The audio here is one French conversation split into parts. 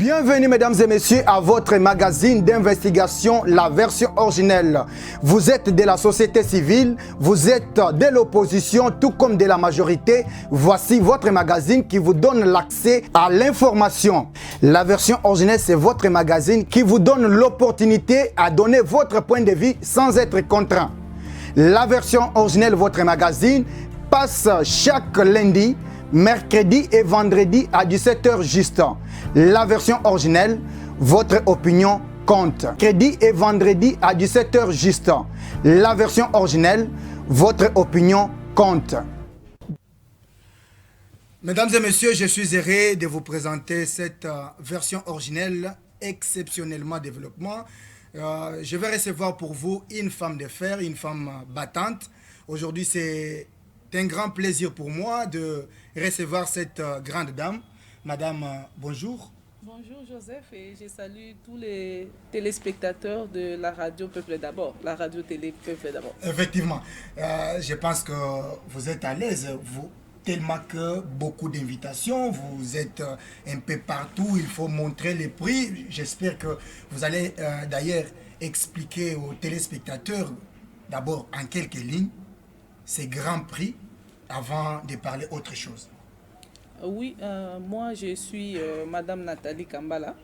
Bienvenue mesdames et messieurs à votre magazine d'investigation, la version originelle. Vous êtes de la société civile, vous êtes de l'opposition tout comme de la majorité. Voici votre magazine qui vous donne l'accès à l'information. La version originelle, c'est votre magazine qui vous donne l'opportunité à donner votre point de vue sans être contraint. La version originelle, votre magazine, passe chaque lundi, mercredi et vendredi à 17h juste. La version originelle, votre opinion compte. Mercredi et vendredi à 17h juste. La version originelle, votre opinion compte. Mesdames et messieurs, je suis heureux de vous présenter cette version originelle exceptionnellement développement. Je vais recevoir pour vous une femme de fer, une femme battante. Aujourd'hui, c'est un grand plaisir pour moi de recevoir cette grande dame. Madame, bonjour. Bonjour Joseph et je salue tous les téléspectateurs de la radio Peuple d'abord, la radio télé Peuple d'abord. Effectivement, je pense que vous êtes à l'aise, vous, tellement que beaucoup d'invitations, vous êtes un peu partout, il faut montrer les prix. J'espère que vous allez d'ailleurs expliquer aux téléspectateurs d'abord en quelques lignes ces grands prix avant de parler autre chose. Oui, moi je suis Madame Nathalie Kambala,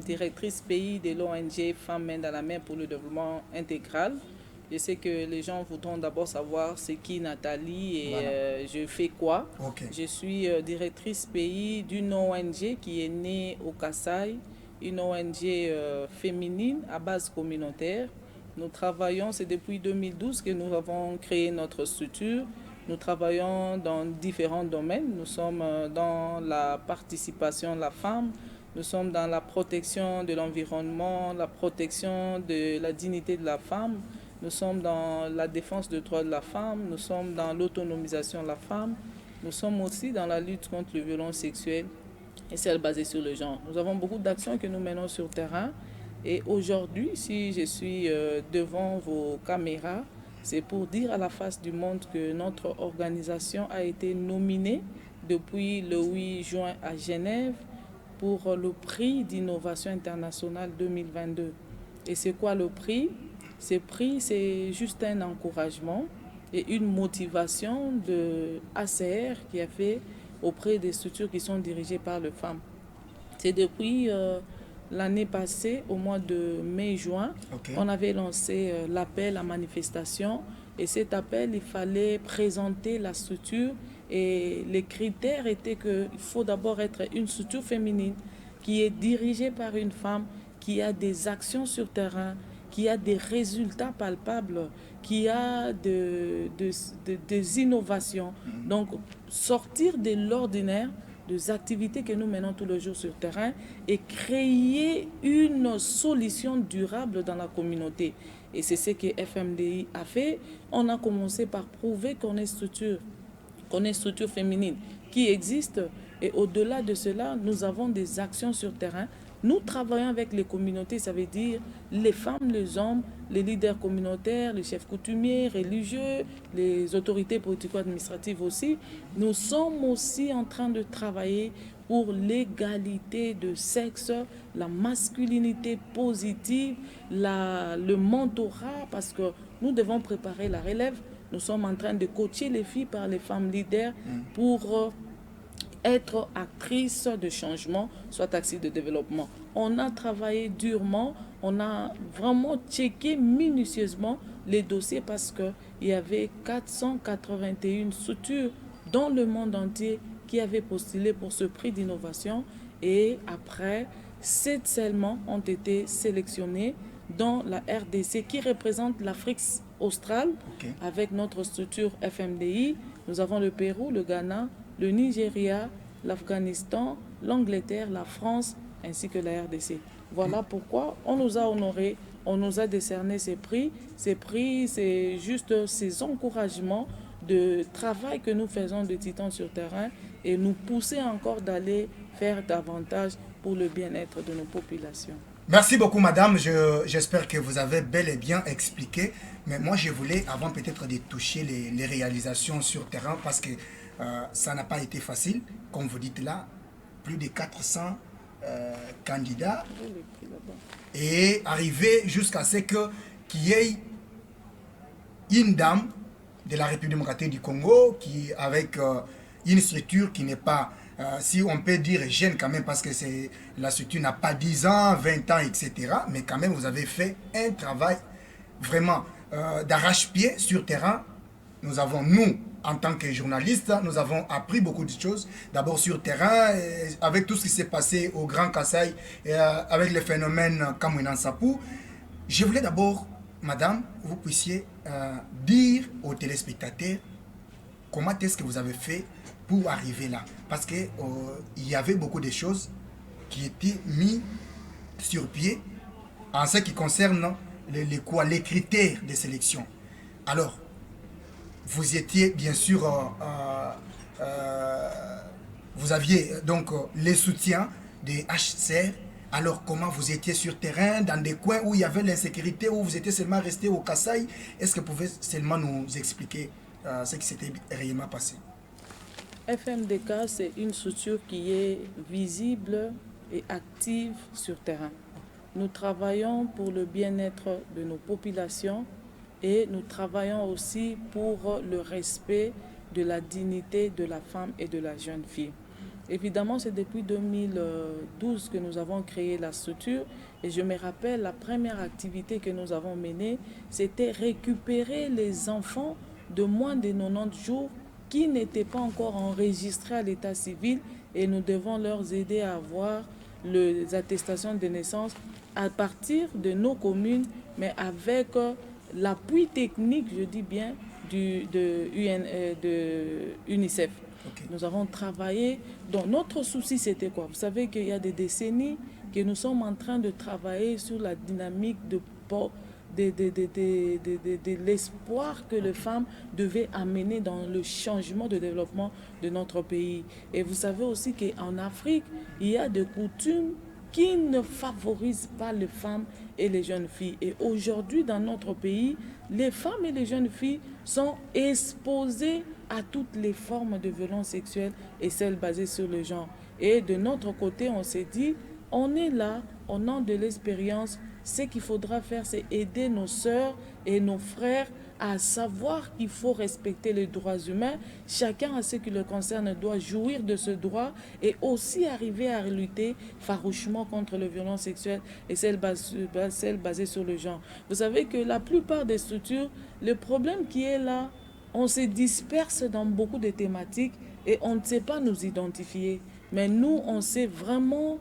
directrice pays de l'ONG Femmes Main dans la Main pour le développement intégral. Je sais que les gens voudront d'abord savoir c'est qui Nathalie et voilà. Je fais quoi. Okay. Je suis directrice pays d'une ONG qui est née au Kasaï, une ONG féminine à base communautaire. Nous travaillons, c'est depuis 2012 que nous avons créé notre structure. Nous travaillons dans différents domaines. Nous sommes dans la participation de la femme, nous sommes dans la protection de l'environnement, la protection de la dignité de la femme, nous sommes dans la défense des droits de la femme, nous sommes dans l'autonomisation de la femme, nous sommes aussi dans la lutte contre les violences sexuelles et celles basées sur le genre. Nous avons beaucoup d'actions que nous menons sur le terrain et aujourd'hui, si je suis devant vos caméras, c'est pour dire à la face du monde que notre organisation a été nominée depuis le 8 juin à Genève pour le prix d'innovation internationale 2022. Et c'est quoi le prix? Ce prix, c'est juste un encouragement et une motivation de ACR qui a fait auprès des structures qui sont dirigées par les femmes. C'est depuis l'année passée, au mois de mai-juin, on avait lancé l'appel à manifestation. Et cet appel, il fallait présenter la structure. Et les critères étaient qu'il faut d'abord être une structure féminine qui est dirigée par une femme, qui a des actions sur terrain, qui a des résultats palpables, qui a des innovations. Donc, sortir de l'ordinaire, des activités que nous menons tous les jours sur le terrain et créer une solution durable dans la communauté. Et c'est ce que FMDI a fait. On a commencé par prouver qu'on est structure féminine qui existe. Et au-delà de cela, nous avons des actions sur le terrain. Nous travaillons avec les communautés, ça veut dire les femmes, les hommes, les leaders communautaires, les chefs coutumiers, religieux, les autorités politico-administratives aussi. Nous sommes aussi en train de travailler pour l'égalité de sexe, la masculinité positive, le mentorat, parce que nous devons préparer la relève. Nous sommes en train de coacher les filles par les femmes leaders pour être actrice de changement, soit actrice de développement. On a travaillé durement, on a vraiment checké minutieusement les dossiers parce qu'il y avait 481 structures dans le monde entier qui avaient postulé pour ce prix d'innovation et après, 7 seulement ont été sélectionnés dans la RDC qui représente l'Afrique australe avec notre structure FMDI. Nous avons le Pérou, le Ghana, le Nigeria, l'Afghanistan, l'Angleterre, la France, ainsi que la RDC. Voilà pourquoi on nous a honorés, on nous a décerné ces prix. Ces prix, c'est juste ces encouragements de travail que nous faisons de titans sur terrain et nous pousser encore d'aller faire davantage pour le bien-être de nos populations. Merci beaucoup, madame. J'espère que vous avez bel et bien expliqué. Mais moi, je voulais, avant peut-être de toucher les réalisations sur terrain, parce que ça n'a pas été facile. Comme vous dites là, plus de 400 candidats et arriver jusqu'à ce qu'il y ait une dame de la République démocratique du Congo qui, avec une structure qui n'est pas, si on peut dire jeune quand même, parce que la structure n'a pas 10 ans, 20 ans, etc. Mais quand même, vous avez fait un travail vraiment d'arrache-pied sur terrain. Nous, en tant que journalistes, nous avons appris beaucoup de choses. D'abord sur terrain, avec tout ce qui s'est passé au Grand Kassai, avec le phénomène Kamouinan Sapou. Je voulais d'abord, madame, vous puissiez dire aux téléspectateurs comment est-ce que vous avez fait pour arriver là. Parce qu'il y avait beaucoup de choses qui étaient mises sur pied en ce qui concerne les critères de sélection. Alors, vous étiez bien sûr, vous aviez donc les soutiens des HCR. Alors comment vous étiez sur terrain, dans des coins où il y avait l'insécurité, où vous étiez seulement resté au Kassai? Est-ce que vous pouvez seulement nous expliquer ce qui s'était réellement passé? FMDK, c'est une structure qui est visible et active sur terrain. Nous travaillons pour le bien-être de nos populations et nous travaillons aussi pour le respect de la dignité de la femme et de la jeune fille. Évidemment, c'est depuis 2012 que nous avons créé la structure et je me rappelle la première activité que nous avons menée, c'était récupérer les enfants de moins de 90 jours qui n'étaient pas encore enregistrés à l'état civil et nous devons leur aider à avoir les attestations de naissance à partir de nos communes, mais avec l'appui technique, je dis bien, de UNICEF. Okay. Nous avons travaillé. Donc notre souci, c'était quoi? Vous savez qu'il y a des décennies que nous sommes en train de travailler sur la dynamique de l'espoir que les femmes devaient amener dans le changement de développement de notre pays. Et vous savez aussi qu'en Afrique, il y a des coutumes qui ne favorisent pas les femmes et les jeunes filles. Et aujourd'hui, dans notre pays, les femmes et les jeunes filles sont exposées à toutes les formes de violence sexuelle et celles basées sur le genre. Et de notre côté, on s'est dit, on est là, on a de l'expérience. Ce qu'il faudra faire, c'est aider nos sœurs et nos frères à savoir qu'il faut respecter les droits humains. Chacun, à ce qui le concerne, doit jouir de ce droit et aussi arriver à lutter farouchement contre les violences sexuelles et celles basées sur le genre. Vous savez que la plupart des structures, le problème qui est là, on se disperse dans beaucoup de thématiques et on ne sait pas nous identifier. Mais nous, on sait vraiment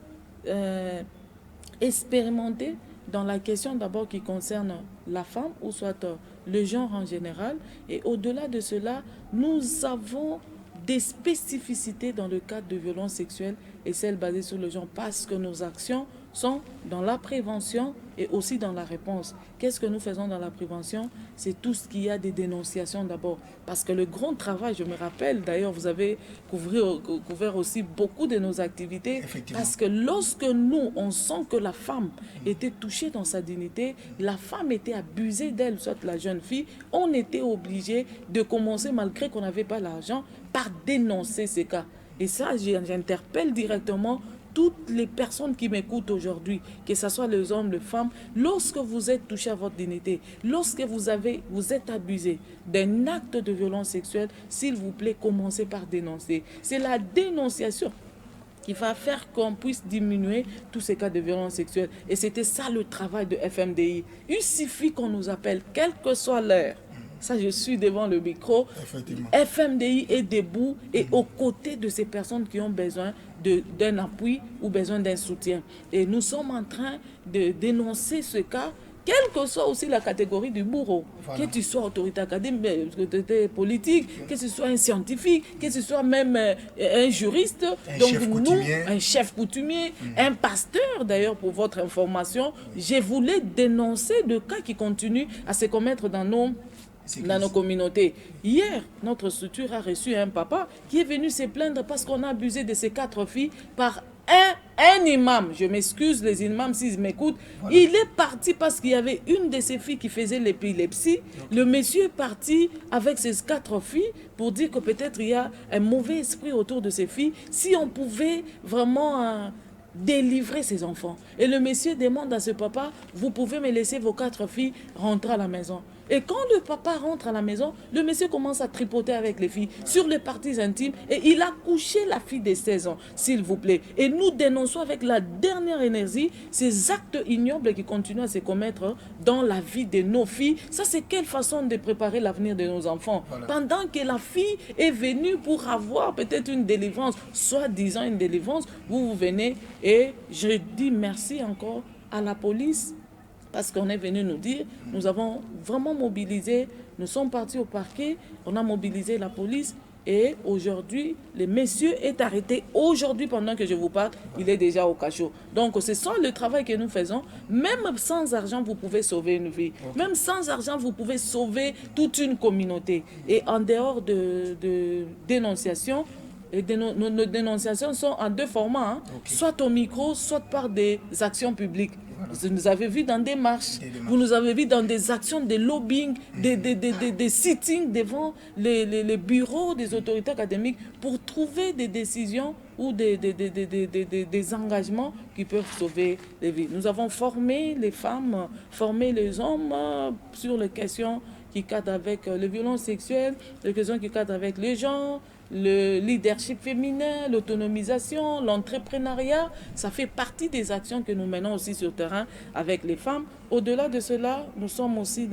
expérimenter dans la question d'abord qui concerne la femme ou soit le genre en général. Et au-delà de cela, nous avons des spécificités dans le cadre de violences sexuelles et celles basées sur le genre parce que nos actions sont dans la prévention et aussi dans la réponse. Qu'est-ce que nous faisons dans la prévention? C'est tout ce qu'il y a des dénonciations d'abord. Parce que le grand travail, je me rappelle, d'ailleurs, vous avez couvert aussi beaucoup de nos activités. Parce que lorsque nous, on sent que la femme était touchée dans sa dignité, la femme était abusée d'elle, soit la jeune fille, on était obligé de commencer, malgré qu'on n'avait pas l'argent, par dénoncer ces cas. Et ça, j'interpelle directement toutes les personnes qui m'écoutent aujourd'hui, que ce soit les hommes, les femmes, lorsque vous êtes touché à votre dignité, lorsque vous êtes abusé d'un acte de violence sexuelle, s'il vous plaît, commencez par dénoncer. C'est la dénonciation qui va faire qu'on puisse diminuer tous ces cas de violence sexuelle. Et c'était ça le travail de FMDI. Il suffit qu'on nous appelle, quelle que soit l'heure. Ça, je suis devant le micro. FMDI est debout et aux côtés de ces personnes qui ont besoin d'un appui ou besoin d'un soutien. Et nous sommes en train de dénoncer ce cas, quelle que soit aussi la catégorie du bourreau. Voilà. Que tu sois autorité académique, autorité politique, que ce soit un scientifique, que ce soit même un juriste, un chef coutumier, un pasteur. D'ailleurs, pour votre information, je voulais dénoncer de cas qui continuent à se commettre dans nos communautés. Hier, notre structure a reçu un papa qui est venu se plaindre parce qu'on a abusé de ses 4 filles par un imam. Je m'excuse les imams s'ils m'écoutent. Voilà. Il est parti parce qu'il y avait une de ses filles qui faisait l'épilepsie. Okay. Le monsieur est parti avec ses 4 filles pour dire que peut-être il y a un mauvais esprit autour de ses filles. Si on pouvait vraiment délivrer ses enfants. Et le monsieur demande à ce papa, vous pouvez me laisser vos 4 filles rentrer à la maison. Et quand le papa rentre à la maison, le monsieur commence à tripoter avec les filles sur les parties intimes et il a couché la fille de 16 ans, s'il vous plaît. Et nous dénonçons avec la dernière énergie ces actes ignobles qui continuent à se commettre dans la vie de nos filles. Ça, c'est quelle façon de préparer l'avenir de nos enfants? Voilà. Pendant que la fille est venue pour avoir peut-être une délivrance, soi-disant une délivrance, vous venez et je dis merci encore à la police. Parce qu'on est venu nous dire, nous avons vraiment mobilisé, nous sommes partis au parquet, on a mobilisé la police et aujourd'hui, le monsieur est arrêté. Aujourd'hui, pendant que je vous parle, il est déjà au cachot. Donc, c'est ça le travail que nous faisons. Même sans argent, vous pouvez sauver une vie. Okay. Même sans argent, vous pouvez sauver toute une communauté. Et en dehors de dénonciation, et nos dénonciations sont en 2 formats, hein. Okay. Soit au micro, soit par des actions publiques. Voilà. Vous nous avez vu dans des marches, vous nous avez vu dans des actions de lobbying, des sittings devant les bureaux des autorités académiques pour trouver des décisions ou des engagements qui peuvent sauver les vies. Nous avons formé les femmes, formé les hommes sur les questions qui cadrent avec les violences sexuelles, les questions qui cadrent avec les genres, le leadership féminin, l'autonomisation, l'entrepreneuriat, ça fait partie des actions que nous menons aussi sur le terrain avec les femmes. Au-delà de cela, nous sommes aussi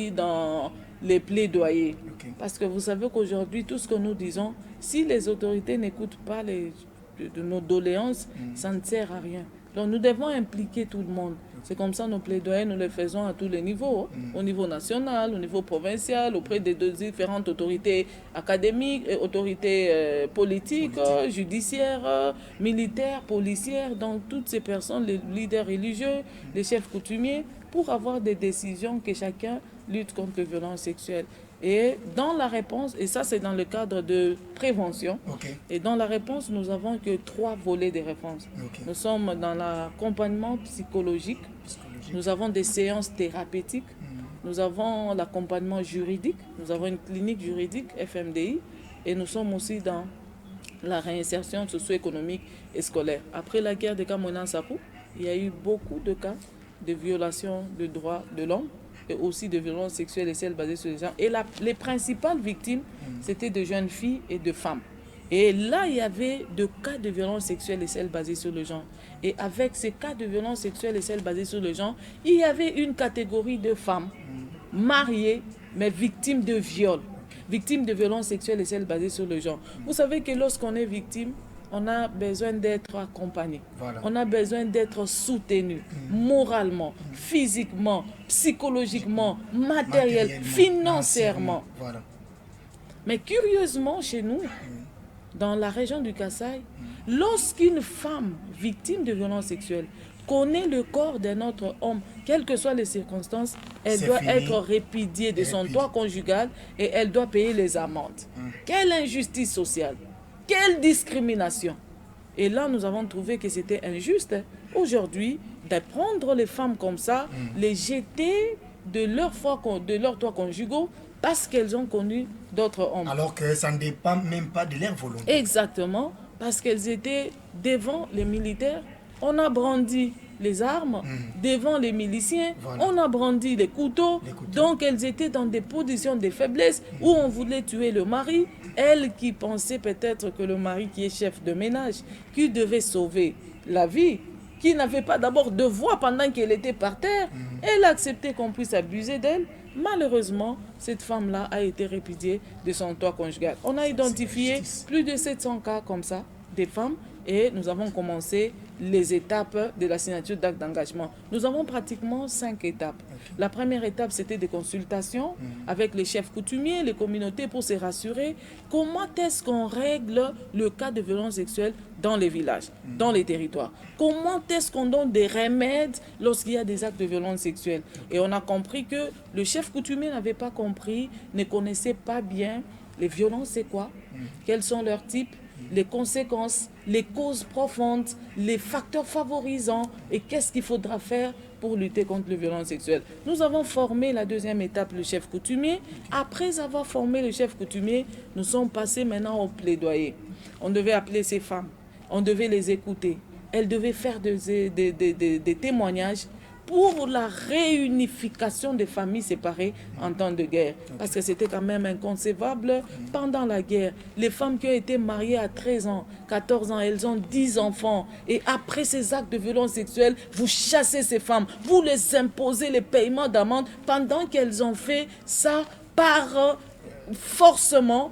dans les plaidoyers. Okay. Parce que vous savez qu'aujourd'hui, tout ce que nous disons, si les autorités n'écoutent pas de nos doléances, ça ne sert à rien. Donc nous devons impliquer tout le monde. C'est comme ça nos plaidoyers, nous les faisons à tous les niveaux, au niveau national, au niveau provincial, auprès des différentes autorités académiques, autorités politiques, judiciaires, militaires, policières, donc toutes ces personnes, les leaders religieux, les chefs coutumiers, pour avoir des décisions que chacun lutte contre les violences sexuelles. Et dans la réponse, et ça c'est dans le cadre de prévention, okay. Et dans la réponse, nous avons que 3 volets de réponse. Okay. Nous sommes dans l'accompagnement psychologique, nous avons des séances thérapeutiques, nous avons l'accompagnement juridique, nous avons une clinique juridique, FMDI, et nous sommes aussi dans la réinsertion socio-économique et scolaire. Après la guerre de Cameroun-Sapou, il y a eu beaucoup de cas de violations des droits de l'homme, et aussi de violences sexuelles et celles basées sur les genres. Et les principales victimes, c'était de jeunes filles et de femmes. Et là, il y avait des cas de violences sexuelles et celles basées sur le genre. Et avec ces cas de violences sexuelles et celles basées sur le genre, il y avait une catégorie de femmes mariées, mais victimes de viol, victimes de violences sexuelles et celles basées sur le genre. Vous savez que lorsqu'on est victime, on a besoin d'être accompagné. Voilà. On a besoin d'être soutenu moralement, physiquement, psychologiquement, matériellement, financièrement. Voilà. Mais curieusement, chez nous, dans la région du Kasaï, lorsqu'une femme victime de violences sexuelles connaît le corps d'un autre homme, quelles que soient les circonstances, elle doit être répudiée de son toit conjugal et elle doit payer les amendes. Quelle injustice sociale! Quelle discrimination! Et là, nous avons trouvé que c'était injuste. Aujourd'hui, de prendre les femmes comme ça, les jeter de leur toit conjugaux parce qu'elles ont connu d'autres hommes. Alors que ça ne dépend même pas de leur volonté. Exactement, parce qu'elles étaient devant les militaires. On a brandi les armes devant les miliciens, voilà. On a brandi les couteaux. Donc elles étaient dans des positions de faiblesse où on voulait tuer le mari. Elle qui pensait peut-être que le mari qui est chef de ménage, qui devait sauver la vie, qui n'avait pas d'abord de voix pendant qu'elle était par terre, elle a accepté qu'on puisse abuser d'elle. Malheureusement, cette femme-là a été répudiée de son toit conjugal. On a identifié plus de 700 cas comme ça, des femmes, et nous avons commencé les étapes de la signature d'acte d'engagement. Nous avons pratiquement 5 étapes. Okay. La première étape, c'était des consultations avec les chefs coutumiers, les communautés pour se rassurer. Comment est-ce qu'on règle le cas de violence sexuelle dans les villages, dans les territoires? Comment est-ce qu'on donne des remèdes lorsqu'il y a des actes de violence sexuelle? Et on a compris que le chef coutumier n'avait pas compris, ne connaissait pas bien les violences, c'est quoi? Quels sont leurs types? Les conséquences, les causes profondes, les facteurs favorisants et qu'est-ce qu'il faudra faire pour lutter contre les violences sexuelles. Nous avons formé la deuxième étape, le chef coutumier. Après avoir formé le chef coutumier, nous sommes passés maintenant au plaidoyer. On devait appeler ces femmes. on devait les écouter. Elles devaient faire des témoignages pour la réunification des familles séparées en temps de guerre. Parce que c'était quand même inconcevable pendant la guerre. Les femmes qui ont été mariées à 13 ans, 14 ans, elles ont 10 enfants. Et après ces actes de violence sexuelle, vous chassez ces femmes. Vous les imposez les paiements d'amende pendant qu'elles ont fait ça par forcément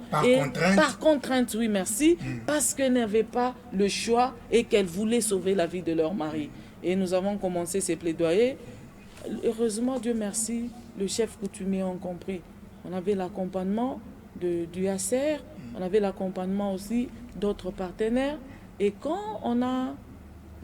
par contrainte, oui merci, parce qu'elles n'avaient pas le choix et qu'elles voulaient sauver la vie de leur mari. Et nous avons commencé ces plaidoyers. Heureusement, Dieu merci, le chef coutumier a compris. On avait l'accompagnement du ACR, on avait l'accompagnement aussi d'autres partenaires. Et quand on a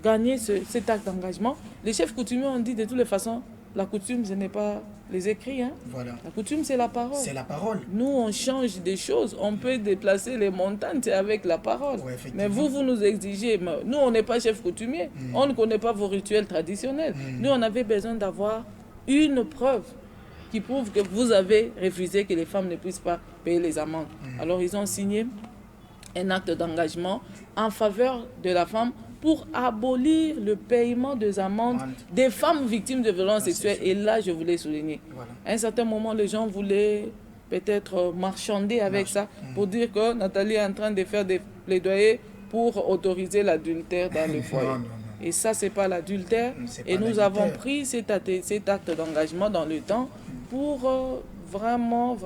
gagné cet acte d'engagement, les chefs coutumiers ont dit de toutes les façons, la coutume, ce n'est pas les écrits. Hein. Voilà. La coutume, c'est la parole. C'est la parole. Nous, on change des choses. On peut déplacer les montagnes, c'est avec la parole. Ouais, mais vous nous exigez. Nous, on n'est pas chef coutumier. On ne connaît pas vos rituels traditionnels. Nous, on avait besoin d'avoir une preuve qui prouve que vous avez refusé que les femmes ne puissent pas payer les amendes. Alors, ils ont signé un acte d'engagement en faveur de la femme pour abolir le paiement des amendes des femmes victimes de violences sexuelles. Et là, je voulais souligner. Voilà. À un certain moment, les gens voulaient peut-être marchander avec ça pour dire que Nathalie est en train de faire des plaidoyers pour autoriser l'adultère dans le foyer. Non. Et ça, ce n'est pas l'adultère. Et nous avons pris cet acte d'engagement dans le temps pour vraiment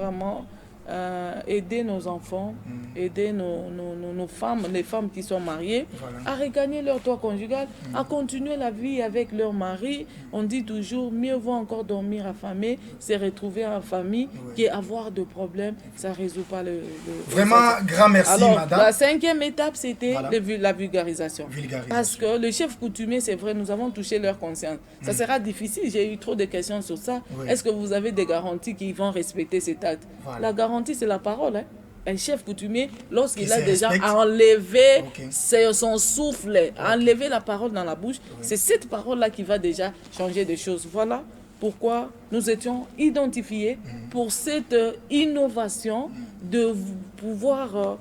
aider nos enfants, aider nos femmes, les femmes qui sont mariées, à regagner leur toit conjugal, à continuer la vie avec leur mari. On dit toujours, mieux vaut encore dormir affamé, se retrouver en famille, qu'avoir de problèmes, ça ne résout pas le Vraiment, grand merci, alors, madame. La 5e étape, c'était la vulgarisation. Parce que le chef coutumier, c'est vrai, nous avons touché leur conscience. Ça sera difficile, j'ai eu trop de questions sur ça. Est-ce que vous avez des garanties qu'ils vont respecter cet acte? La garantie, c'est la parole. Hein. Un chef coutumier, lorsqu'il a déjà enlevé son souffle, enlevé la parole dans la bouche, c'est cette parole-là qui va déjà changer des choses. Voilà pourquoi nous étions identifiés pour cette innovation de pouvoir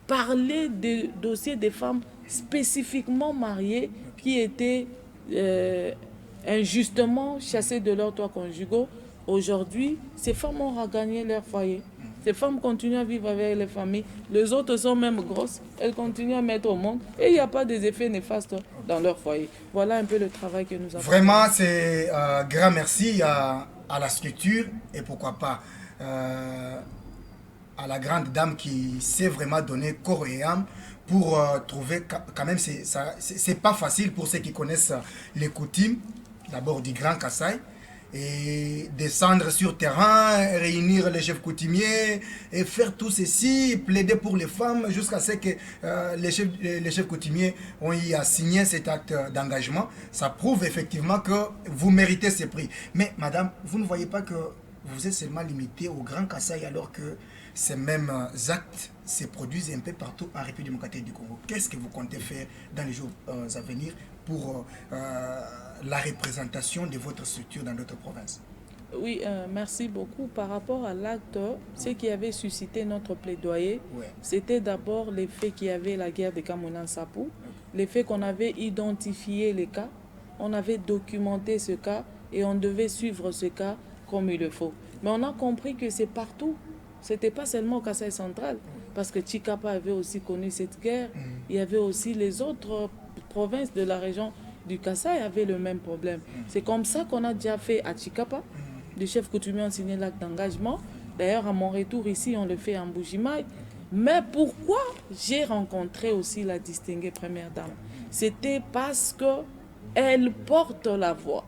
parler des dossiers des femmes spécifiquement mariées qui étaient injustement chassées de leurs toits conjugaux. Aujourd'hui, ces femmes ont regagné leur foyer. Ces femmes continuent à vivre avec les familles. Les autres sont même grosses. Elles continuent à mettre au monde. Et il n'y a pas des effets néfastes dans leur foyer. Voilà un peu le travail que nous avons fait. Vraiment, c'est grand merci à la structure et pourquoi pas à la grande dame qui s'est vraiment donné corps et âme pour trouver quand même, c'est pas facile pour ceux qui connaissent les coutumes, d'abord du Grand Kasaï, et descendre sur terrain, réunir les chefs coutumiers et faire tout ceci, plaider pour les femmes jusqu'à ce que les chefs coutumiers ont y signé cet acte d'engagement. Ça prouve effectivement que vous méritez ce prix. Mais madame, vous ne voyez pas que vous êtes seulement limité au Grand Kasaï alors que ces mêmes actes se produisent un peu partout en République démocratique du Congo. Qu'est-ce que vous comptez faire dans les jours à venir pour la représentation de votre structure dans notre province? Oui, merci beaucoup. Par rapport à l'acte, ce qui avait suscité notre plaidoyer, c'était d'abord les faits qu'il y avait la guerre de Kamounan-Sapou, les faits qu'on avait identifié les cas, on avait documenté ce cas et on devait suivre ce cas comme il le faut. Mais on a compris que c'est partout. Ce n'était pas seulement au Kasaï central, parce que Tshikapa avait aussi connu cette guerre. Il y avait aussi les autres provinces de la région du Kasaï avaient le même problème. C'est comme ça qu'on a déjà fait à Tshikapa. Les chefs coutumiers ont signé l'acte d'engagement. D'ailleurs, à mon retour ici, on le fait en Bujimaï. Mais pourquoi j'ai rencontré aussi la distinguée première dame? C'était parce qu'elle porte la voix.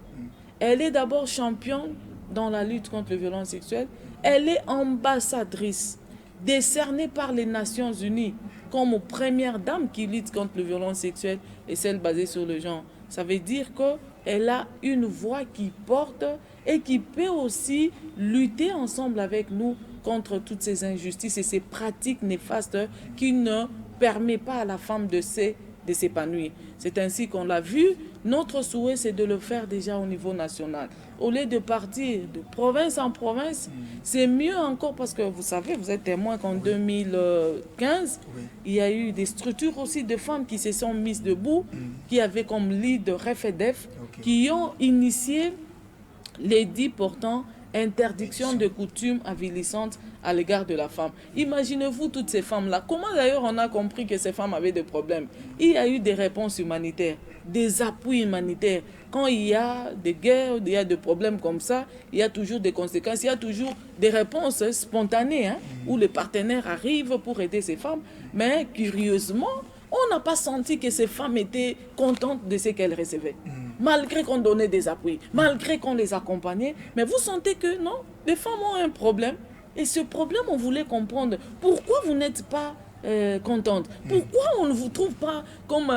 Elle est d'abord championne dans la lutte contre les violences sexuelles. Elle est ambassadrice décernée par les Nations Unies comme première dame qui lutte contre les violences sexuelles et celle basée sur le genre. Ça veut dire qu'elle a une voix qui porte et qui peut aussi lutter ensemble avec nous contre toutes ces injustices et ces pratiques néfastes qui ne permettent pas à la femme de s'épanouir. C'est ainsi qu'on l'a vu Notre souhait, c'est de le faire déjà au niveau national. Au lieu de partir de province en province, c'est mieux encore parce que vous savez, vous êtes témoin qu'en 2015, il y a eu des structures aussi de femmes qui se sont mises debout, qui avaient comme lead REFEDEF, qui ont initié l'édit portant interdiction de coutumes avilissantes à l'égard de la femme. Imaginez-vous toutes ces femmes-là. Comment d'ailleurs on a compris que ces femmes avaient des problèmes? Il y a eu des réponses humanitaires, des appuis humanitaires. Quand il y a des guerres, il y a des problèmes comme ça, il y a toujours des conséquences, il y a toujours des réponses spontanées, où les partenaires arrivent pour aider ces femmes. Mais curieusement, on n'a pas senti que ces femmes étaient contentes de ce qu'elles recevaient. Malgré qu'on donnait des appuis, malgré qu'on les accompagnait. Mais vous sentez que non, les femmes ont un problème. Et ce problème, on voulait comprendre. Pourquoi vous n'êtes pas contente? Pourquoi on ne vous trouve pas comme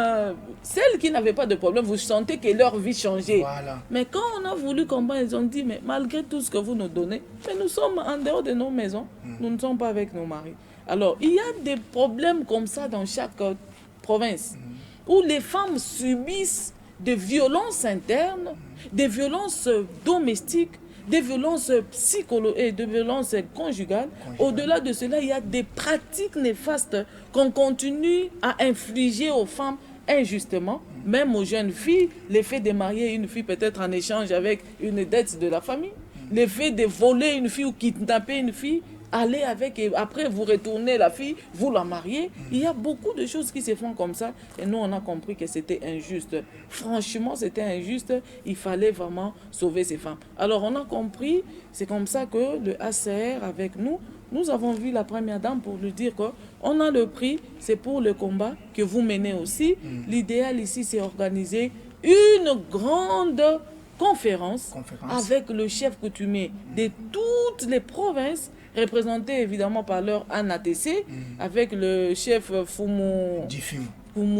celles qui n'avaient pas de problème? Vous sentez que leur vie changeait. Voilà. Mais quand on a voulu comprendre, ils ont dit, mais malgré tout ce que vous nous donnez, mais nous sommes en dehors de nos maisons. Nous ne sommes pas avec nos maris. Alors, il y a des problèmes comme ça dans chaque province, où les femmes subissent des violences internes, des violences domestiques, des violences psychologiques et des violences conjugales. Au-delà de cela, il y a des pratiques néfastes qu'on continue à infliger aux femmes injustement, même aux jeunes filles. L'effet de marier une fille peut-être en échange avec une dette de la famille, l'effet de voler une fille ou kidnapper une fille, aller avec et après vous retournez la fille, vous la mariez. Il y a beaucoup de choses qui se font comme ça et nous on a compris que c'était injuste. Franchement c'était injuste, il fallait vraiment sauver ces femmes. Alors on a compris, c'est comme ça que le ACR avec nous, nous avons vu la première dame pour lui dire qu'on a le prix, c'est pour le combat que vous menez aussi. L'idéal ici c'est organiser une grande conférence avec le chef coutumier de toutes les provinces, représentés évidemment par leur ANATC, avec le chef Fumu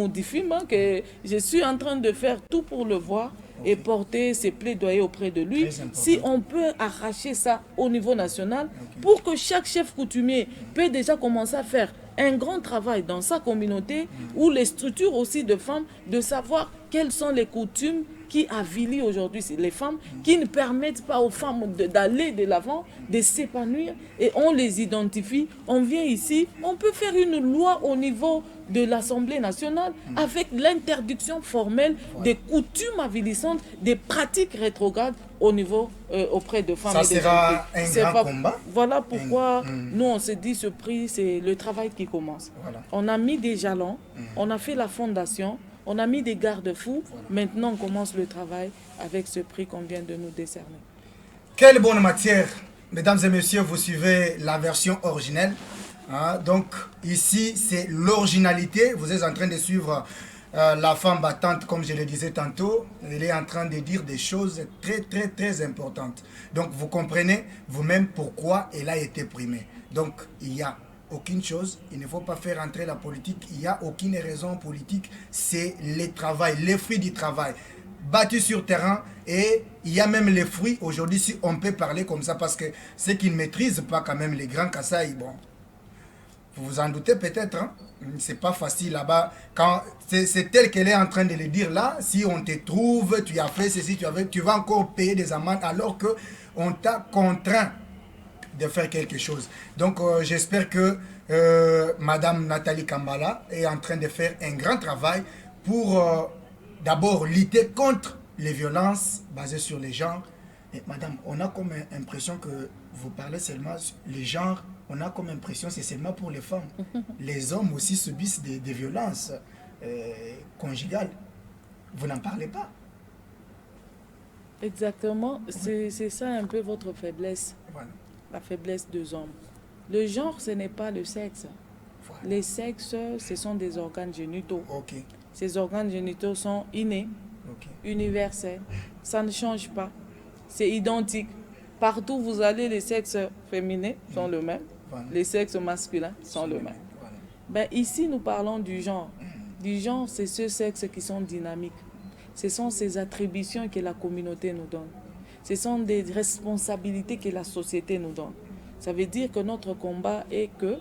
Difim, que je suis en train de faire tout pour le voir et porter ses plaidoyers auprès de lui. Si on peut arracher ça au niveau national, pour que chaque chef coutumier peut déjà commencer à faire un grand travail dans sa communauté, ou les structures aussi de femmes, de savoir quelles sont les coutumes qui avilient aujourd'hui les femmes, qui ne permettent pas aux femmes d'aller de l'avant, de s'épanouir, et on les identifie. On vient ici, on peut faire une loi au niveau de l'Assemblée nationale avec l'interdiction formelle des coutumes avilissantes, des pratiques rétrogrades au niveau auprès de femmes. Ça et de sera un grand combat. Voilà pourquoi nous on s'est dit ce prix, c'est le travail qui commence. Voilà. On a mis des jalons, on a fait la fondation, on a mis des garde-fous. Maintenant, on commence le travail avec ce prix qu'on vient de nous décerner. Quelle bonne matière. Mesdames et messieurs, vous suivez la version originelle. Donc, ici, c'est l'originalité. Vous êtes en train de suivre la femme battante, comme je le disais tantôt. Elle est en train de dire des choses très, très, très importantes. Donc, vous comprenez vous-même pourquoi elle a été primée. Donc, il y a aucune chose, il ne faut pas faire entrer la politique, il n'y a aucune raison politique, c'est le travail, les fruits du travail, battus sur terrain, et il y a même les fruits, aujourd'hui si on peut parler comme ça, parce que ceux qui ne maîtrisent pas quand même les grands Kasaï, bon, vous vous en doutez peut-être, c'est pas facile là-bas, quand c'est tel qu'elle est en train de le dire là, si on te trouve, tu as fait ceci, tu vas encore payer des amendes, alors qu'on t'a contraint de faire quelque chose. Donc j'espère que Madame Nathalie Kambala est en train de faire un grand travail pour d'abord lutter contre les violences basées sur les genres. Et Madame, on a comme impression que vous parlez seulement les genres, on a comme impression que c'est seulement pour les femmes. Les hommes aussi subissent des violences conjugales. Vous n'en parlez pas. Exactement, c'est ça un peu votre faiblesse. Voilà. La faiblesse des hommes. Le genre, ce n'est pas le sexe. Voilà. Les sexes, ce sont des organes génitaux. Okay. Ces organes génitaux sont innés, universels. Ça ne change pas. C'est identique. Partout où vous allez, les sexes féminins sont le même. Voilà. Les sexes masculins sont le même. Voilà. Ben, ici, nous parlons du genre. Du genre, c'est ceux sexes qui sont dynamiques. Ce sont ces attributions que la communauté nous donne. Ce sont des responsabilités que la société nous donne. Ça veut dire que notre combat est que,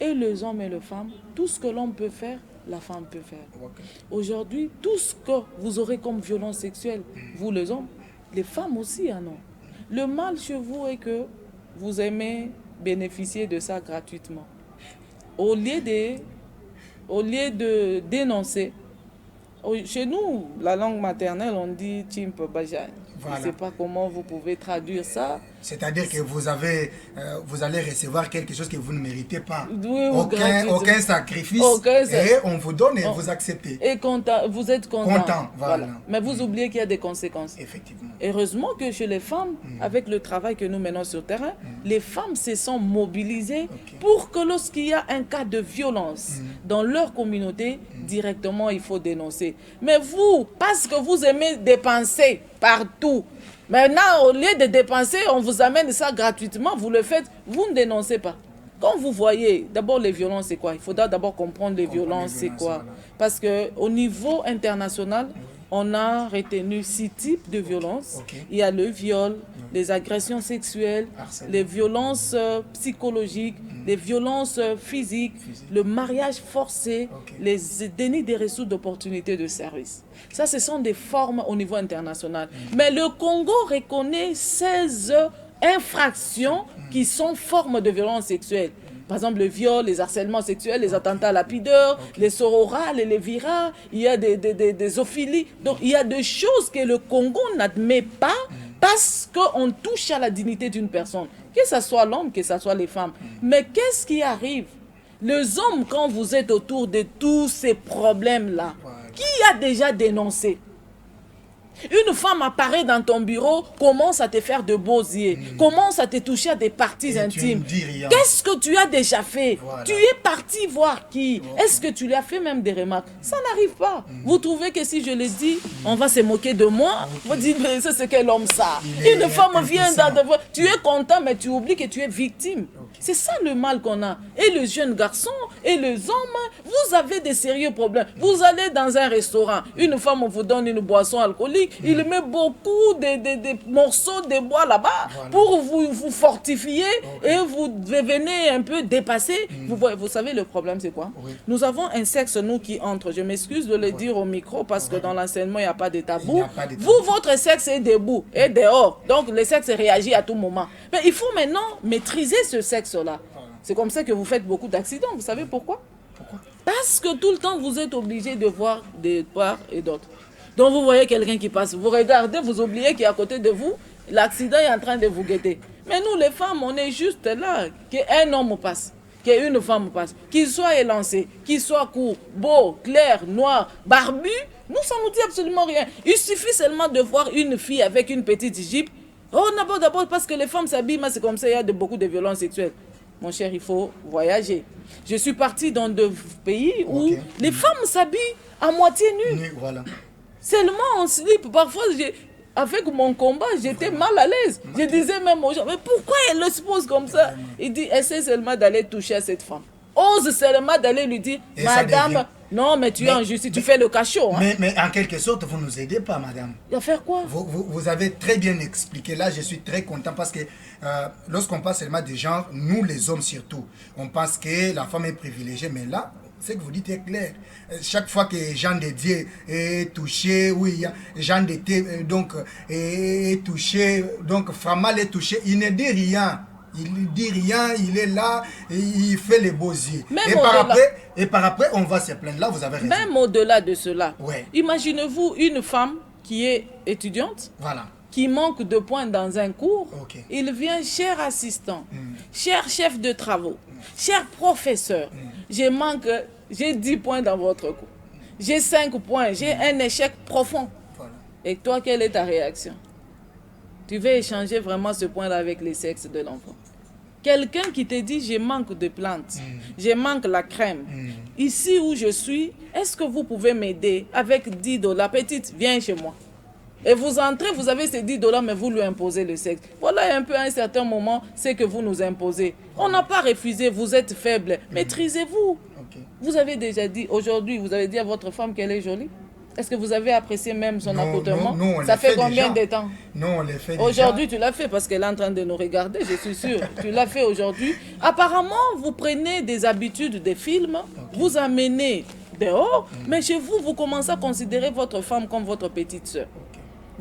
et les hommes et les femmes, tout ce que l'on peut faire, la femme peut faire. Ok. Aujourd'hui, tout ce que vous aurez comme violence sexuelle, vous les hommes, les femmes aussi en ont. Le mal chez vous est que vous aimez bénéficier de ça gratuitement. Au lieu de dénoncer, chez nous, la langue maternelle, on dit Chimp Bajan. Voilà. Je ne sais pas comment vous pouvez traduire ça. C'est-à-dire que vous allez recevoir quelque chose que vous ne méritez pas. Oui, Aucun sacrifice. Et on vous donne et vous acceptez. Et vous êtes content. Content, voilà. Mais vous oubliez qu'il y a des conséquences. Effectivement. Heureusement que chez les femmes, avec le travail que nous menons sur le terrain, les femmes se sont mobilisées pour que lorsqu'il y a un cas de violence dans leur communauté, directement il faut dénoncer. Mais vous, parce que vous aimez dépenser partout, maintenant au lieu de dépenser, on vous amène ça gratuitement, vous le faites, vous ne dénoncez pas. Quand vous voyez, d'abord les violences c'est quoi? Il faudra d'abord comprendre les violences c'est quoi. Voilà. Parce qu'au niveau international, on a retenu 6 types de violences. Il y a le viol, les agressions sexuelles, les violences psychologiques, les violences physiques, le mariage forcé, les dénis des ressources d'opportunités de service. Ça, ce sont des formes au niveau international. Mais le Congo reconnaît 16 infractions qui sont formes de violence sexuelle. Par exemple, le viol, les harcèlements sexuels, les attentats lapideurs, les sororales, les viras, il y a des zoophilies. Donc, il y a des choses que le Congo n'admet pas parce qu'on touche à la dignité d'une personne. Que ce soit l'homme, que ce soit les femmes. Mais qu'est-ce qui arrive? Les hommes, quand vous êtes autour de tous ces problèmes-là, qui a déjà dénoncé? Une femme apparaît dans ton bureau, commence à te faire de beaux yeux, commence à te toucher à des parties intimes. Qu'est-ce que tu as déjà fait? Voilà. Tu es parti voir qui? Est-ce que tu lui as fait même des remarques? Ça n'arrive pas. Vous trouvez que si je le dis, on va se moquer de moi? Vous dites, mais c'est quel homme ça? Une femme vient dans te voir, tu es content, mais tu oublies que tu es victime. C'est ça le mal qu'on a. Et les jeunes garçons et les hommes, vous avez des sérieux problèmes. Vous allez dans un restaurant, une femme vous donne une boisson alcoolique, il met beaucoup de morceaux de bois là-bas pour vous fortifier et vous devenez un peu dépassé. Vous savez le problème c'est quoi? Nous avons un sexe, nous, qui entre. Je m'excuse de le dire au micro parce que dans l'enseignement, il n'y a pas de tabou. Vous, votre sexe est debout et dehors. Donc le sexe réagit à tout moment. Mais il faut maintenant maîtriser ce sexe-là. C'est comme ça que vous faites beaucoup d'accidents. Vous savez pourquoi? Parce que tout le temps, vous êtes obligé de voir de part et d'autre. Donc vous voyez quelqu'un qui passe, vous regardez, vous oubliez qu'il est à côté de vous, l'accident est en train de vous guetter. Mais nous les femmes, on est juste là, qu'un homme passe, qu'une femme passe, qu'il soit élancé, qu'il soit court, beau, clair, noir, barbu, nous ça nous dit absolument rien. Il suffit seulement de voir une fille avec une petite jupe. Oh d'abord parce que les femmes s'habillent, mais c'est comme ça, il y a beaucoup de violences sexuelles. Mon cher, il faut voyager. Je suis partie dans des pays où les femmes s'habillent à moitié nues. Voilà. Seulement en slip. Parfois, avec mon combat, j'étais mal à l'aise. Je disais même aux gens, mais pourquoi elle le pose comme ça? Il dit, essaie seulement d'aller toucher à cette femme. Ose seulement d'aller lui dire, madame, non, mais tu es en justice, tu fais le cachot. Hein. Mais en quelque sorte, vous ne nous aidez pas, madame. Il va faire quoi? Vous avez très bien expliqué. Là, je suis très content parce que lorsqu'on parle seulement des genres, nous les hommes surtout, on pense que la femme est privilégiée, mais là, ce que vous dites est clair. Chaque fois que Jean de Dieu est touché, oui, Jean de Dieu donc, est touché, donc Framal est touché, il ne dit rien. Il dit rien, il est là, et il fait les beaux yeux. Et par après, on va se plaindre. Là, vous avez raison. Même au-delà de cela, imaginez-vous une femme qui est étudiante, qui manque de points dans un cours. Il vient, cher assistant, cher chef de travaux, cher professeur, j'ai 10 points dans votre cours. J'ai 5 points, j'ai un échec profond. Et toi, quelle est ta réaction? Tu veux échanger vraiment ce point-là avec les sexes de l'enfant. Quelqu'un qui te dit, je manque de plantes, je manque la crème. Ici où je suis, est-ce que vous pouvez m'aider avec $10? Petite, viens chez moi. Et vous entrez, vous avez ces $10, mais vous lui imposez le sexe. Voilà un peu à un certain moment, c'est que vous nous imposez. On n'a pas refusé, vous êtes faible. Maîtrisez-vous. Vous avez déjà dit, aujourd'hui, vous avez dit à votre femme qu'elle est jolie? Est-ce que vous avez apprécié même son accoutrement? Non, ça fait combien de temps? Non, on l'a fait aujourd'hui, tu l'as fait parce qu'elle est en train de nous regarder, je suis sûre. Tu l'as fait aujourd'hui. Apparemment, vous prenez des habitudes des films, vous amenez dehors, mais chez vous, vous commencez à considérer votre femme comme votre petite sœur.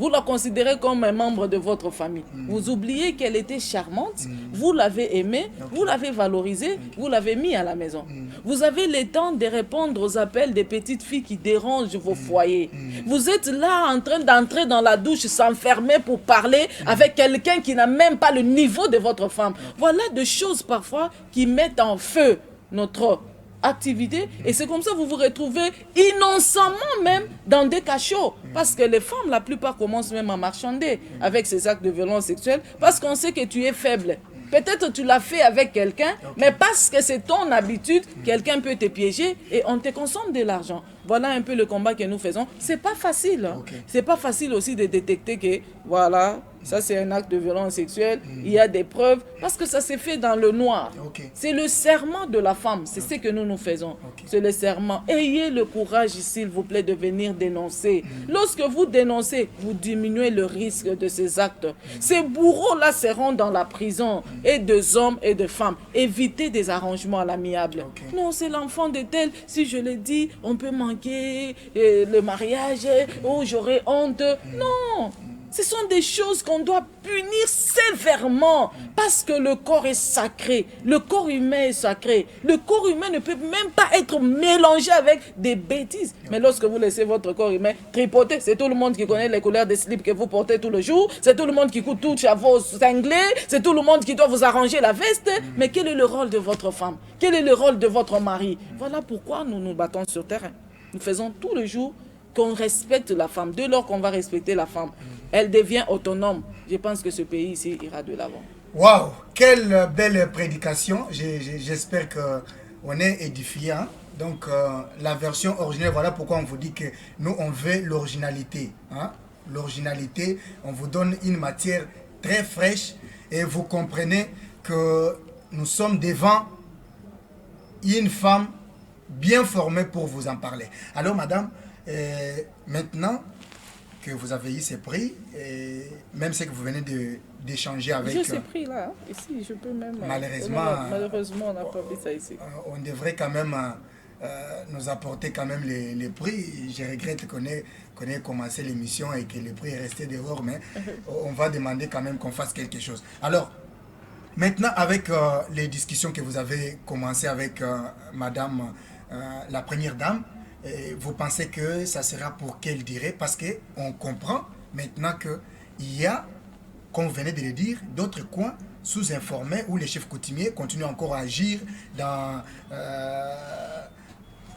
Vous la considérez comme un membre de votre famille. Vous oubliez qu'elle était charmante, vous l'avez aimée, vous l'avez valorisée, vous l'avez mis à la maison. Vous avez le temps de répondre aux appels des petites filles qui dérangent vos foyers. Vous êtes là en train d'entrer dans la douche, s'enfermer pour parler avec quelqu'un qui n'a même pas le niveau de votre femme. Voilà des choses parfois qui mettent en feu notre activité, et c'est comme ça que vous vous retrouvez innocemment même dans des cachots, parce que les femmes, la plupart, commencent même à marchander avec ces actes de violence sexuelle, parce qu'on sait que tu es faible. Peut-être tu l'as fait avec quelqu'un, mais parce que c'est ton habitude, quelqu'un peut te piéger et on te consomme de l'argent. Voilà un peu le combat que nous faisons. C'est pas facile. Hein. C'est pas facile aussi de détecter que, voilà, ça c'est un acte de violence sexuelle, il y a des preuves, parce que ça s'est fait dans le noir. C'est le serment de la femme, c'est ce que nous faisons. C'est le serment. Ayez le courage, s'il vous plaît, de venir dénoncer. Lorsque vous dénoncez, vous diminuez le risque de ces actes. Ces bourreaux-là seront dans la prison, et des hommes et des femmes. Évitez des arrangements à l'amiable. Non, c'est l'enfant de tel, si je le dis, on peut manquer le mariage, oh j'aurais honte. Non! Ce sont des choses qu'on doit punir sévèrement parce que le corps est sacré. Le corps humain est sacré. Le corps humain ne peut même pas être mélangé avec des bêtises. Mais lorsque vous laissez votre corps humain tripoter, c'est tout le monde qui connaît les couleurs des slips que vous portez tout le jour. C'est tout le monde qui touche à vos cinglés. C'est tout le monde qui doit vous arranger la veste. Mais quel est le rôle de votre femme? Quel est le rôle de votre mari? Voilà pourquoi nous nous battons sur terrain. Nous faisons tout le jour qu'on respecte la femme. Dès lors qu'on va respecter la femme, elle devient autonome. Je pense que ce pays ici ira de l'avant. Waouh, quelle belle prédication. J'espère qu'on est édifié. Hein? Donc, la version originale, voilà pourquoi on vous dit que nous, on veut l'originalité. Hein? L'originalité, on vous donne une matière très fraîche et vous comprenez que nous sommes devant une femme bien formée pour vous en parler. Alors, madame, maintenant que vous avez eu ces prix, et même ce que vous venez d'échanger avec... J'ai ces prix-là, ici, je peux même... Malheureusement, on n'a pas vu ça ici. On devrait quand même nous apporter quand même les prix. Je regrette qu'on ait commencé l'émission et que les prix est resté dehors, mais on va demander quand même qu'on fasse quelque chose. Alors, maintenant, avec les discussions que vous avez commencées avec madame, la première dame, vous pensez que ça sera pour quelle durée? Parce qu'on comprend maintenant qu'il y a, comme vous venez de le dire, d'autres coins sous-informés où les chefs coutumiers continuent encore à agir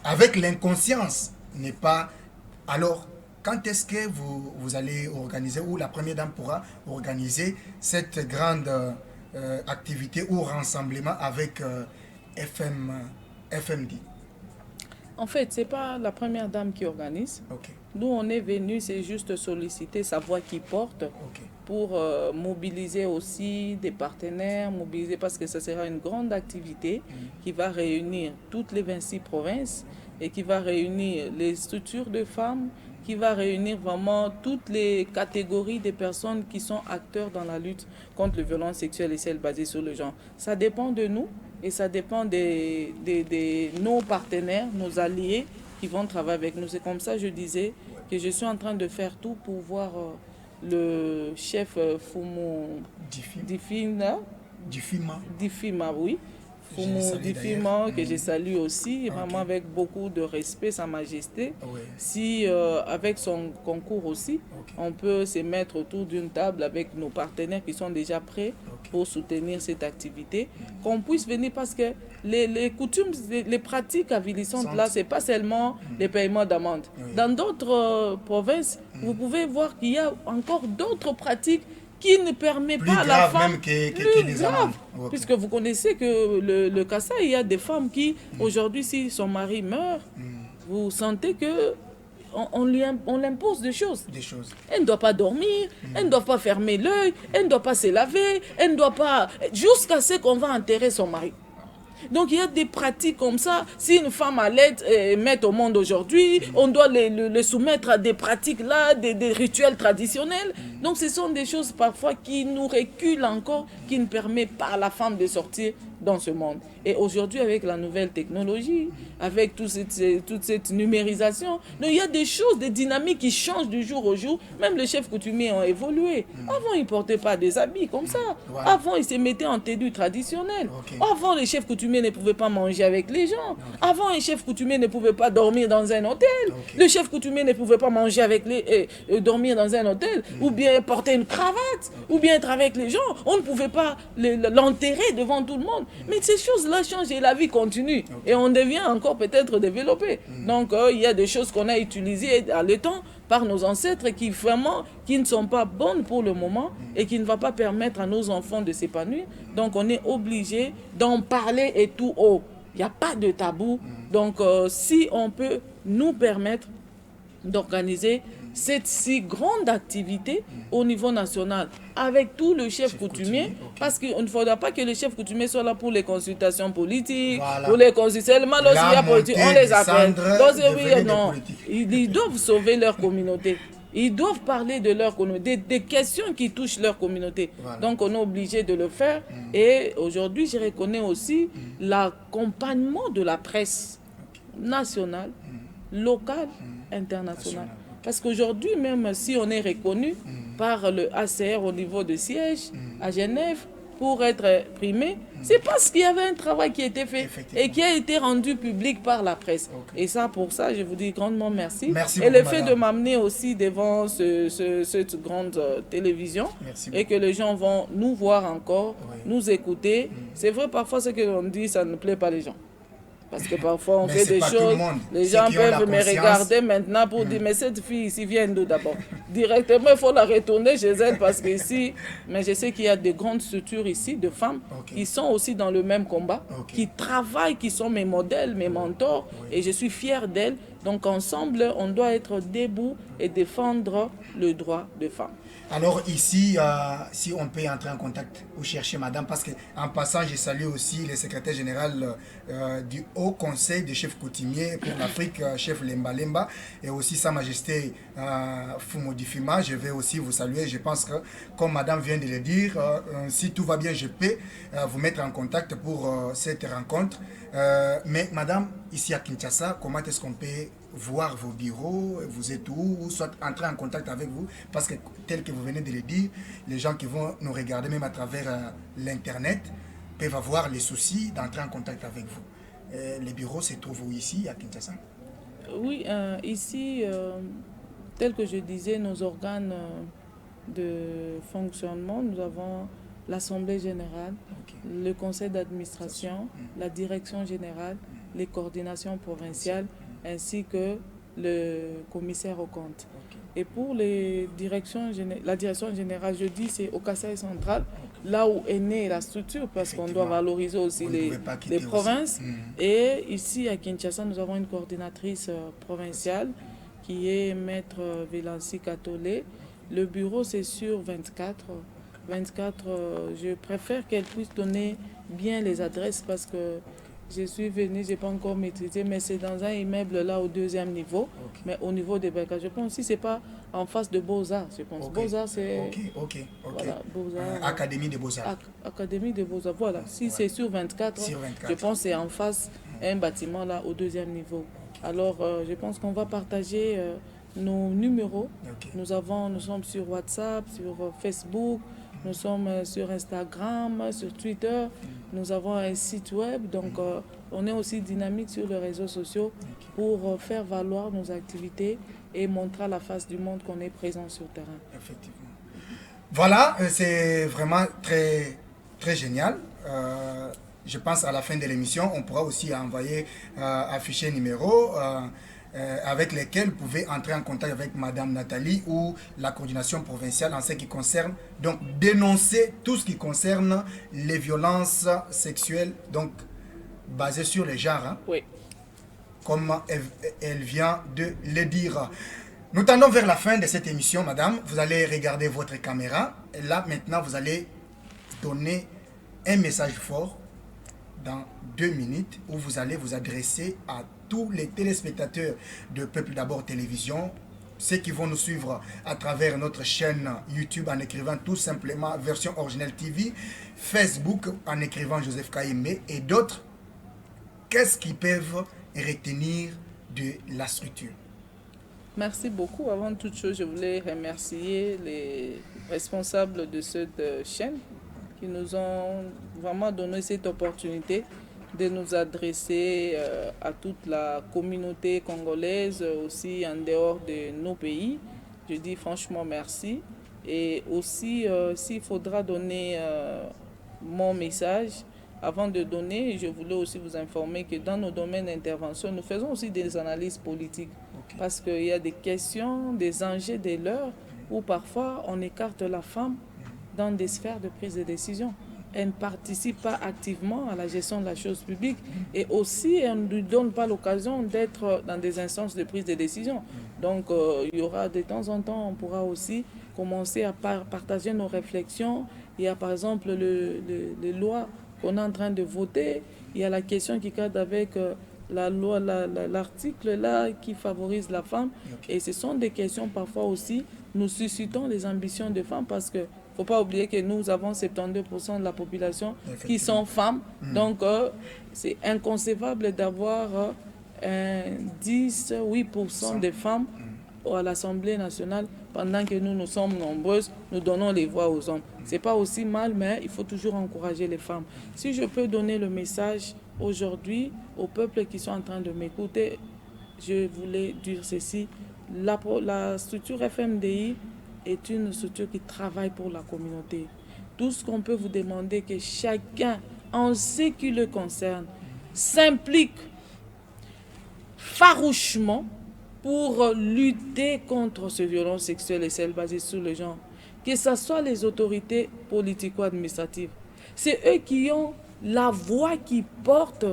avec l'inconscience. N'est pas... Alors, quand est-ce que vous allez organiser, ou la première dame pourra organiser cette grande activité ou rassemblement avec FMD? En fait, ce n'est pas la première dame qui organise. Nous, on est venus, c'est juste solliciter sa voix qui porte pour mobiliser aussi des partenaires, parce que ce sera une grande activité qui va réunir toutes les 26 provinces et qui va réunir les structures de femmes, qui va réunir vraiment toutes les catégories de personnes qui sont acteurs dans la lutte contre les violences sexuelles et celles basées sur le genre. Ça dépend de nous. Et ça dépend de nos partenaires, nos alliés qui vont travailler avec nous. C'est comme ça, je disais, que je suis en train de faire tout pour voir le chef Fumu Difima, oui. Fumu Difima, que je salue aussi, vraiment avec beaucoup de respect, Sa Majesté. Si, avec son concours aussi, on peut se mettre autour d'une table avec nos partenaires qui sont déjà prêts pour soutenir cette activité, qu'on puisse venir, parce que les coutumes, les pratiques avilissantes là, c'est pas seulement les paiements d'amende. Dans d'autres provinces, vous pouvez voir qu'il y a encore d'autres pratiques qui ne permet pas à la femme, même que les amendes. Puisque vous connaissez que le Kassai, il y a des femmes qui, aujourd'hui, si son mari meurt, vous sentez que on l'impose des choses. Elle ne doit pas dormir, elle ne doit pas fermer l'œil, elle ne doit pas se laver, elle ne doit pas... Jusqu'à ce qu'on va enterrer son mari. Donc il y a des pratiques comme ça. Si une femme allait mettre au monde aujourd'hui, on doit le soumettre à des pratiques là, des rituels traditionnels. Donc ce sont des choses parfois qui nous reculent encore, qui ne permettent pas à la femme de sortir dans ce monde. Et aujourd'hui, avec la nouvelle technologie, avec toute cette numérisation, donc il y a des choses, des dynamiques qui changent du jour au jour. Même les chefs coutumiers ont évolué. Avant, ils ne portaient pas des habits comme ça. Avant, ils se mettaient en tenue traditionnelle. Avant, les chefs coutumiers ne pouvaient pas manger avec les gens. Avant, les chefs coutumiers ne pouvaient pas dormir dans un hôtel. Le chef coutumier ne pouvait pas manger avec dormir dans un hôtel, ou bien porter une cravate, ou bien être avec les gens. On ne pouvait pas l'enterrer devant tout le monde. Mais ces choses-là changent et la vie continue. Et on devient encore peut-être développé. Donc, il y a des choses qu'on a utilisées à le temps par nos ancêtres qui ne sont pas bonnes pour le moment et qui ne vont pas permettre à nos enfants de s'épanouir. Donc, on est obligé d'en parler et tout haut. Il n'y a pas de tabou. Donc, si on peut nous permettre d'organiser cette si grande activité au niveau national avec tout le chef coutumier, parce qu'il ne faudra pas que le chef coutumier soit là pour les consultations politiques, pour les consultations, seulement lorsqu'il y a politique, on les appelle. Non, ils doivent sauver leur communauté. Ils doivent parler de leur communauté, des questions qui touchent leur communauté. Donc, on est obligé de le faire. Et aujourd'hui, je reconnais aussi l'accompagnement de la presse nationale, locale, internationale. Parce qu'aujourd'hui, même si on est reconnu par le ACR au niveau de siège à Genève pour être primé, c'est parce qu'il y avait un travail qui a été fait et qui a été rendu public par la presse. Et ça, pour ça, je vous dis grandement merci. Et le fait de m'amener aussi devant cette grande télévision et que les gens vont nous voir encore, nous écouter. C'est vrai, parfois, ce que l'on dit, ça ne plaît pas les gens. Parce que parfois, on fait des choses, les gens peuvent me regarder maintenant pour dire, mais cette fille ici vient d'où d'abord? Directement, il faut la retourner chez elle parce qu'ici, mais je sais qu'il y a de grandes structures ici, de femmes, qui sont aussi dans le même combat, qui travaillent, qui sont mes modèles, mes mentors, et je suis fière d'elles. Donc ensemble, on doit être debout et défendre le droit des femmes. Alors ici, si on peut entrer en contact ou chercher madame, parce qu'en passant, je salue aussi le secrétaire général du Haut Conseil des chefs coutumiers pour l'Afrique, chef Lemba Lemba, et aussi Sa Majesté Fumo Difima. Je vais aussi vous saluer. Je pense que, comme madame vient de le dire, si tout va bien, je peux vous mettre en contact pour cette rencontre. Mais madame, ici à Kinshasa, comment est-ce qu'on peut voir vos bureaux, vous êtes où, ou soit entrer en contact avec vous, parce que tel que vous venez de le dire, les gens qui vont nous regarder même à travers l'internet peuvent avoir les soucis d'entrer en contact avec vous. Les bureaux se trouvent où ici à Kinshasa? Oui, ici, tel que je disais, nos organes de fonctionnement, nous avons l'Assemblée générale, le conseil d'administration, la direction générale, les coordinations provinciales, ainsi que le commissaire aux comptes. Et pour la direction générale, je dis, c'est au Kasaï central, là où est née la structure, parce qu'on doit valoriser aussi les provinces. Et ici, à Kinshasa, nous avons une coordinatrice provinciale qui est Maître Vélancy Katolé. Le bureau, c'est sur 24. Je préfère qu'elle puisse donner bien les adresses parce que je suis venue, je n'ai pas encore maîtrisé, mais c'est dans un immeuble là au 2e niveau, mais au niveau des Berka. Je pense que ce n'est pas en face de Beaux-Arts, je pense. Beaux-Arts, c'est... Voilà, Beaux-Arts. Académie de Beaux-Arts. Académie de Beaux-Arts, voilà. Si c'est sur 24, je pense que c'est en face un bâtiment là au 2e niveau. Alors, je pense qu'on va partager nos numéros. Nous sommes sur WhatsApp, sur Facebook, nous sommes sur Instagram, sur Twitter. Nous avons un site web, donc on est aussi dynamique sur les réseaux sociaux pour faire valoir nos activités et montrer à la face du monde qu'on est présent sur le terrain. Effectivement. Voilà, c'est vraiment très, très génial. Je pense à la fin de l'émission, on pourra aussi envoyer afficher un numéro avec lesquels vous pouvez entrer en contact avec Madame Nathalie ou la coordination provinciale en ce qui concerne, donc dénoncer tout ce qui concerne les violences sexuelles, donc basées sur les genres, hein, oui. Comme elle vient de le dire. Nous tendons vers la fin de cette émission, madame. Vous allez regarder votre caméra. Et là, maintenant, vous allez donner un message fort dans 2 minutes où vous allez vous adresser à tous les téléspectateurs de Peuple d'abord Télévision ceux qui vont nous suivre à travers notre chaîne YouTube en écrivant tout simplement Version Originelle TV, Facebook en écrivant Joseph Kayembe et d'autres, qu'est-ce qu'ils peuvent retenir de la structure? Merci beaucoup. Avant toute chose, je voulais remercier les responsables de cette chaîne qui nous ont vraiment donné cette opportunité de nous adresser à toute la communauté congolaise, aussi en dehors de nos pays. Je dis franchement merci. Et aussi, s'il faudra donner mon message, avant de donner, je voulais aussi vous informer que dans nos domaines d'intervention, nous faisons aussi des analyses politiques. Okay. Parce qu'il y a des questions, des enjeux, des leurs, où parfois on écarte la femme dans des sphères de prise de décision. Elle ne participe pas activement à la gestion de la chose publique et aussi elle ne lui donne pas l'occasion d'être dans des instances de prise de décision. Donc il y aura de temps en temps, on pourra aussi commencer à partager nos réflexions. Il y a par exemple les lois qu'on est en train de voter. Il y a la question qui cadre avec la loi, l'article là qui favorise la femme. Et ce sont des questions parfois aussi, nous suscitons les ambitions des femmes parce que il ne faut pas oublier que nous avons 72% de la population qui sont femmes. Donc, c'est inconcevable d'avoir 10-8% de femmes à l'Assemblée nationale pendant que nous sommes nombreuses, nous donnons les voix aux hommes. Ce n'est pas aussi mal, mais il faut toujours encourager les femmes. Si je peux donner le message aujourd'hui au peuple qui sont en train de m'écouter, je voulais dire ceci. La structure FMDI est une structure qui travaille pour la communauté. Tout ce qu'on peut vous demander, que chacun, en ce qui le concerne, s'implique farouchement pour lutter contre ces violences sexuelles et celles basées sur le genre. Que ce soit les autorités politico-administratives. C'est eux qui ont la voix qui porte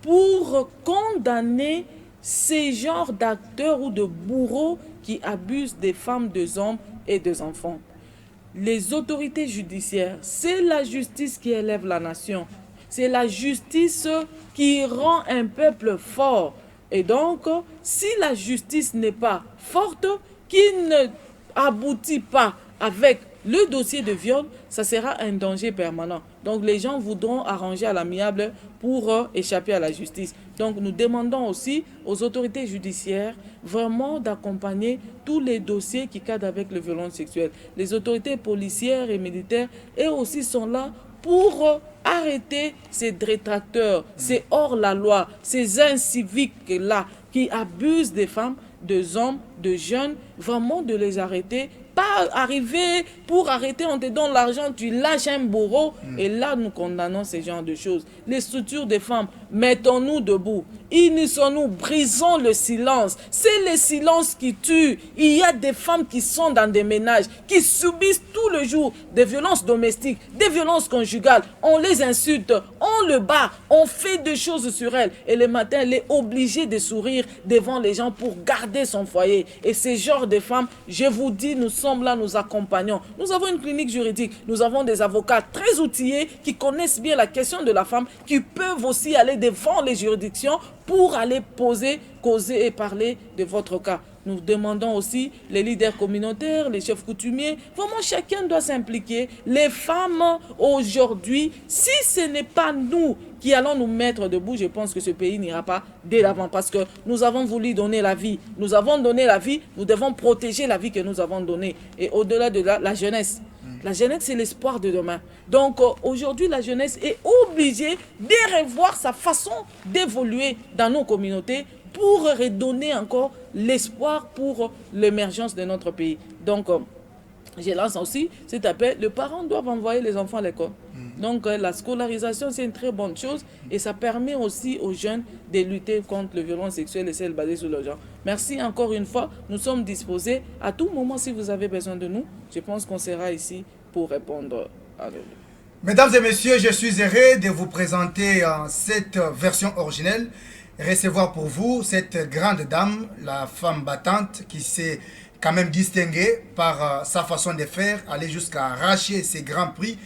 pour condamner ces genres d'acteurs ou de bourreaux qui abusent des femmes, des hommes et des enfants. Les autorités judiciaires, c'est la justice qui élève la nation. C'est la justice qui rend un peuple fort. Et donc, si la justice n'est pas forte, qui ne aboutit pas avec le dossier de viol, ça sera un danger permanent. Donc, les gens voudront arranger à l'amiable pour échapper à la justice. Donc, nous demandons aussi aux autorités judiciaires vraiment d'accompagner tous les dossiers qui cadrent avec les violences sexuelles. Les autorités policières et militaires, eux aussi, sont là pour arrêter ces détracteurs, ces hors-la-loi, ces inciviques-là qui abusent des femmes, des hommes, de jeunes, vraiment de les arrêter. Pas arriver pour arrêter, on te donne l'argent, tu lâches un bourreau. Et là, nous condamnons ce genre de choses. Les structures des femmes, mettons-nous debout. Unissons-nous, brisons le silence. C'est le silence qui tue. Il y a des femmes qui sont dans des ménages, qui subissent tout le jour des violences domestiques, des violences conjugales. On les insulte, on le bat, on fait des choses sur elles. Et le matin, elle est obligée de sourire devant les gens pour garder son foyer. Et ces genres de femmes, je vous dis, nous sommes là, nous accompagnons. Nous avons une clinique juridique, nous avons des avocats très outillés qui connaissent bien la question de la femme, qui peuvent aussi aller devant les juridictions pour aller poser, causer et parler de votre cas. Nous demandons aussi les leaders communautaires, les chefs coutumiers. Vraiment, chacun doit s'impliquer. Les femmes, aujourd'hui, si ce n'est pas nous qui allons nous mettre debout, je pense que ce pays n'ira pas dès l'avant. Parce que nous avons voulu donner la vie. Nous avons donné la vie. Nous devons protéger la vie que nous avons donnée. Et au-delà de la jeunesse. La jeunesse, c'est l'espoir de demain. Donc, aujourd'hui, la jeunesse est obligée de revoir sa façon d'évoluer dans nos communautés pour redonner encore l'espoir pour l'émergence de notre pays. Donc, je lance aussi cet appel. Les parents doivent envoyer les enfants à l'école. Donc, la scolarisation, c'est une très bonne chose et ça permet aussi aux jeunes de lutter contre les violences sexuelles et celles basées sur le genre. Merci encore une fois. Nous sommes disposés à tout moment si vous avez besoin de nous. Je pense qu'on sera ici pour répondre à vous. Mesdames et messieurs, je suis heureux de vous présenter cette version originelle. Recevoir pour vous cette grande dame, la femme battante qui s'est quand même distinguée par sa façon de faire, aller jusqu'à arracher ses grands prix.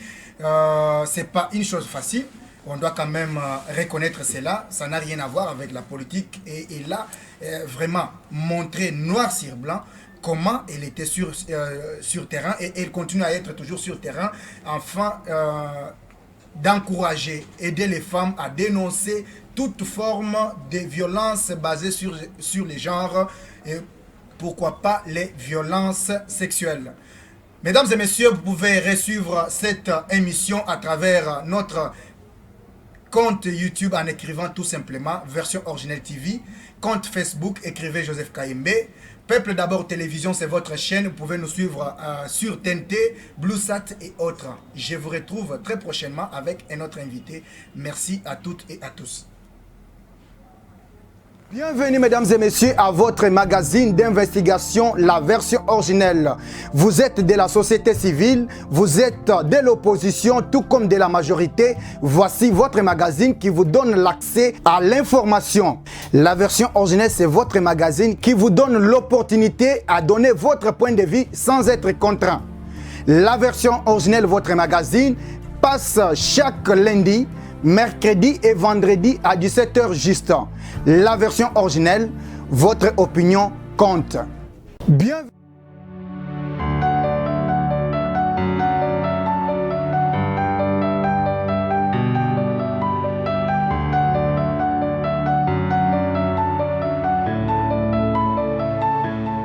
C'est pas une chose facile. On doit quand même reconnaître cela. Ça n'a rien à voir avec la politique. Et là, vraiment montrer noir sur blanc comment elle était sur terrain et elle continue à être toujours sur terrain afin d'encourager, aider les femmes à dénoncer toute forme de violence basée sur les genres et pourquoi pas les violences sexuelles. Mesdames et messieurs, vous pouvez resuivre cette émission à travers notre compte YouTube en écrivant tout simplement Version Originelle TV. Compte Facebook, écrivez Joseph Kayembe. Peuple d'abord télévision, c'est votre chaîne. Vous pouvez nous suivre sur TNT, BlueSat et autres. Je vous retrouve très prochainement avec un autre invité. Merci à toutes et à tous. Bienvenue mesdames et messieurs à votre magazine d'investigation, la version originelle. Vous êtes de la société civile, vous êtes de l'opposition tout comme de la majorité. Voici votre magazine qui vous donne l'accès à l'information. La version originelle, c'est votre magazine qui vous donne l'opportunité à donner votre point de vue sans être contraint. La version originelle, votre magazine, passe chaque lundi, mercredi et vendredi à 17h juste. La version originelle, votre opinion compte. Bienvenue.